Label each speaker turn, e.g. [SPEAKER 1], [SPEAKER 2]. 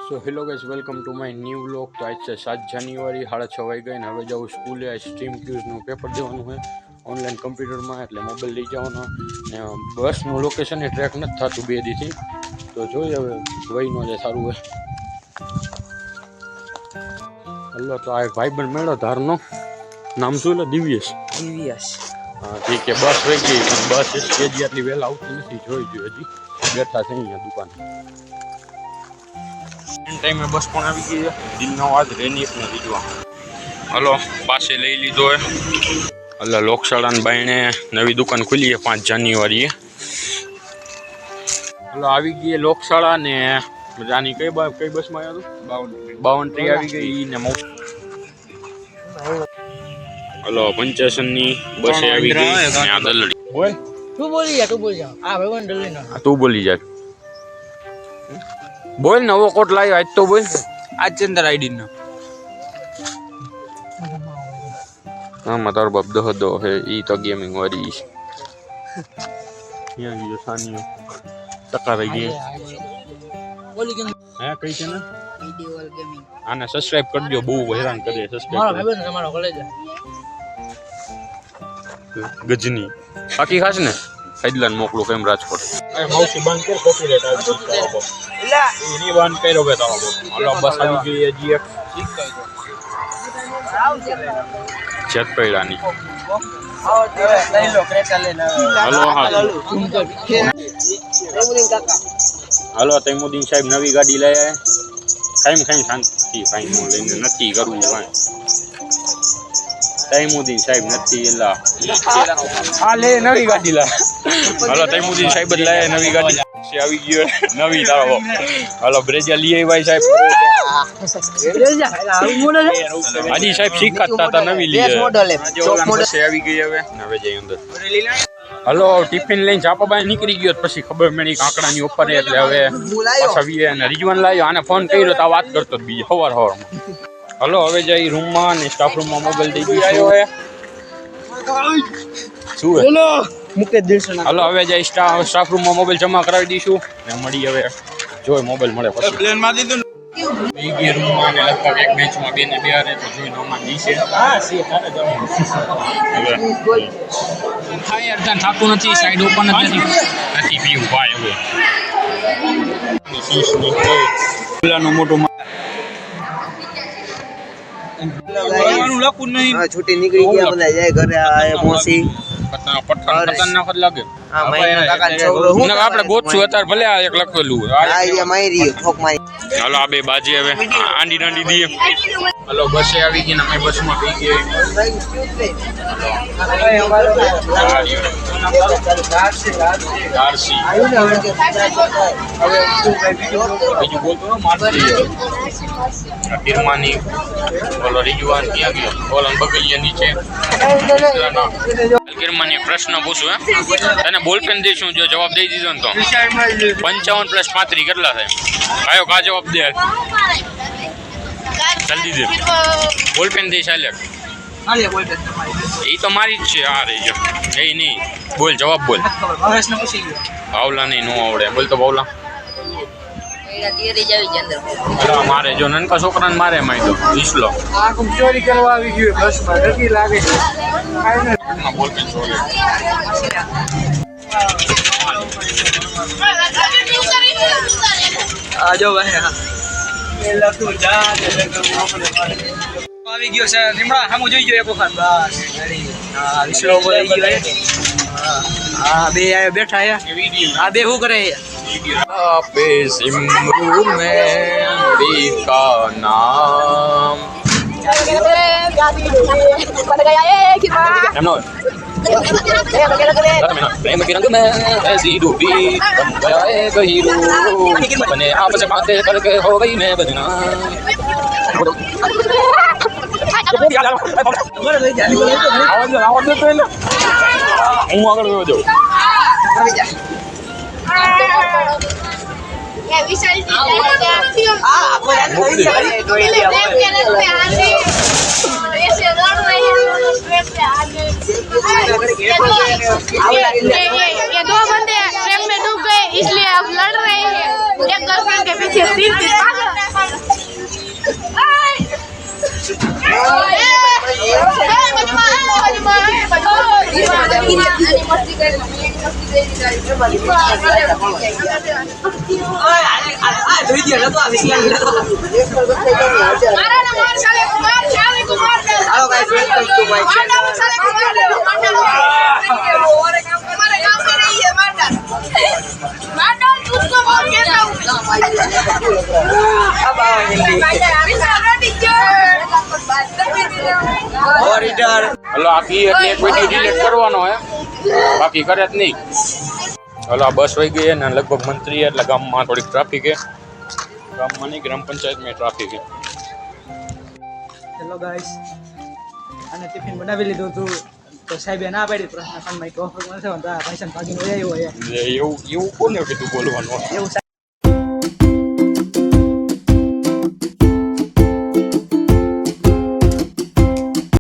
[SPEAKER 1] So hello guys, welcome to my new vlog. तो आज से 7 જાન્યુઆરી 6:30 વાગી ગઈ ને હવે જાઉં સ્કૂલે। આ સ્ટ્રીમ ક્યુઝનું પેપર દેવાનું હોય ઓનલાઈન કમ્પ્યુટરમાં, એટલે મોબાઈલ લઈ જવાનો ને બસનું લોકેશન એ ટ્રેક નથી થતું 2 દીથી, તો જોઈએ હવે વહીનો જે સારું હોય। હલો, તો આ એક ભાઈબંધ મળ્યો ધારનો, નામ શું એટલે દિવ્યેશ। હા ઠીક છે, બસ વહી ગઈ પણ બસ હજી આટલી વહેલા આવતી નથી, જોઈ જોઈએ હજી બેઠા છે અહીંયા દુકાન। टाइम बस पण આવી ગઈ છે, દિનનો આજ રેનિયસને લીધવા। હલો, પાસે લઈ લીધો હે। એટલે લોકશાળાને બાયણે નવી દુકાન ખુલી છે 5 જાન્યુઆરીએ। હલો, આવી ગઈ લોકશાળા ને મજાની કઈ બસમાં આવ્યો તો 52 આવી ગઈ ને હલો, પંચાસનની બસ આવી ગઈ ને આ દલડી બોલ
[SPEAKER 2] તું બોલી જા આ ભગવાન દલડી ના
[SPEAKER 1] તું બોલી જા बोल नवो कोट लायो आज तो बोल
[SPEAKER 2] आज चंदर आईडी ना
[SPEAKER 1] हां मतार बाप दो है ई तो गेमिंग वाली यहां की जो सानियो टका रही है
[SPEAKER 2] बोली के
[SPEAKER 1] है कई છે ને
[SPEAKER 2] वीडियो गेमिंग
[SPEAKER 1] आने सब्सक्राइब कर दियो, बહુ હેરાન કરે सब्सक्राइब
[SPEAKER 2] मारो भाई ने मारो कॉलेज
[SPEAKER 1] गजनी बाकी खास ने हैदलान मोकलो केम राजकोट ए माउसी बंद कर कॉपीराइट આવી છે એલા એની બંધ કર્યો બે તારો હલો બસ આવી ગઈ છે જી એક ચેક પૈડાની
[SPEAKER 2] આવો લઈ લો ક્રેટા લેને
[SPEAKER 1] હલો હા હલો તૈમુદ્દીન સાહેબ નવી ગાડી લાયા ખાઈ શાંતિ ભાઈ નું લઈને નથી કરવું ભાઈ તૈમુદ્દીન સાહેબ નથી એલા આ લે નવી ગાડી લા હલો તૈમુદ્દીન સાહેબ જ લાયા નવી ગાડી છે આવી ગયો નવી તારો હલો બ્રેજા લઈ આવી સાહેબ
[SPEAKER 2] બ્રેજા આ મોડલ
[SPEAKER 1] હાજી સાહેબ શીખતા હતા નવી લઈ
[SPEAKER 2] મોડલ
[SPEAKER 1] ટોપ મોડલ છે આવી ગઈ હવે જઈ અંદર હલો ટિફિન લઈને જાપા બાય નીકળી ગયો પછી ખબર મળી કાંકડાની ઉપર એટલે હવે પાછા વીએ અને રિજવાન લાવ્યો આને ફોન કર્યો તો વાત કરતો બીજો હવારમાં હલો હવે જઈ રૂમમાં ને સ્ટાફ રૂમમાં મોબાઈલ દઈ દીધો છે શું
[SPEAKER 2] બોલો મુકેશ દિલસના
[SPEAKER 1] હલો હવે જઈ સ્ટાફ રૂમમાં મોબાઈલ જમા કરાવી દઈશું ને મળી હવે જોઈ મોબાઈલ મળે પછી પ્લેન માં દીધું ને ઈ રૂમમાં ને લગભગ એક બેન્ચમાં બેને બેહારે તો જોઈ નોમાં નીચે હા સી તારે જમા હા યાર ત્યાં થાતું નથી, સાઈડ ઓપન જ નથી પીવું ભાઈ હવે શીશ ની પેલાનું મોટું લખું નહીં
[SPEAKER 2] છૂટી નીકળી ગયા બધા જાય ઘરે આ મોસી
[SPEAKER 1] ખતરનાક જ લાગે
[SPEAKER 2] આ માઈના કાકા છોકરો હું
[SPEAKER 1] આપણે ગોતશું અત્યારે ભલે આ એક લખેલું
[SPEAKER 2] આ એ મારી ઠોક મારી
[SPEAKER 1] હાલો આ બે બાજી હવે આંડી નાંડી દીએ હલો બસે આવી ગઈ ને અમે બસમાં બેસી ગઈ દારસી બીજું બોલતો મારતી ફિરમાની બોલો રિજવાન ક્યાં ગયો બોલો બગલિયા નીચે ફિરમાની પ્રશ્ન પૂછું તને બોલપેન દઈશું, જો જવાબ દઈ દીધો ને તો 55 + 35 કેટલા થાય? કયો કા જવાબ દે જલ્દી દે બોલપેન દે ચાલે
[SPEAKER 2] આલે બોલપેન
[SPEAKER 1] એ તો મારી જ છે આ રહી જો એ નહીં બોલ જવાબ બોલ
[SPEAKER 2] ભાવેશને પૂછી ગયો
[SPEAKER 1] ભાવલા નહીં નો આવડે બોલ તો ભાવલા મારે જો નનકા છોકરાને મારે મારી દો ઈસલો
[SPEAKER 2] આ કોમ ચોરી કરવા આવી ગયો બસમાં ડકી લાગે છે
[SPEAKER 1] બોલપેન ચોરી
[SPEAKER 2] આ જો ભાઈ હા એલા તું જા ને આવી ગયો છે નિમડા સામુ જોઈ ગયો એક વખત બસ હા વિશ્લો બોલી ગયો હા બે આયો બેઠા હે આ બે શું કરે
[SPEAKER 1] पे सिमरू में का नाम प्रेम के रंग में ऐसी डूबी बन गया एक हीरो बने आपस में बातें करके हो गई मैं बदनाम હું આગળ ગયો જાઉં
[SPEAKER 3] ये विशाल जी
[SPEAKER 2] आपको ऐसे लड़ रहे हैं ट्रेन पे आगे
[SPEAKER 3] ये दो बंदे ट्रेन में डूब गए इसलिए अब लड़ रहे हैं एक गर्लफ्रेंड के पीछे तीन
[SPEAKER 2] જોઈ ગયા તો આ વિશ્વાસ hello guys welcome to my
[SPEAKER 1] hello આખી એટલે એક વિડીયો ડિલીટ કરવાનો હે બાકી કરે જ નહીં. હલો આ બસ વહી ગઈ ને લગભગ મંત્રી એટલે ગામમાં થોડીક ટ્રાફિક હે. ગામમાં નહીં ગ્રામ પંચાયતમાં ટ્રાફિક હે.
[SPEAKER 2] હેલો ગાઈસ અને ટિફિન બનાવી લીધું હતું તો સાહેબે ના પાડી પ્રશ્ન ખંડમાં એક ઓફર મળશે તો આ પૈસા ભાગીને આવ્યો
[SPEAKER 1] એવું કોને કીધું બોલવાનું?
[SPEAKER 2] એવું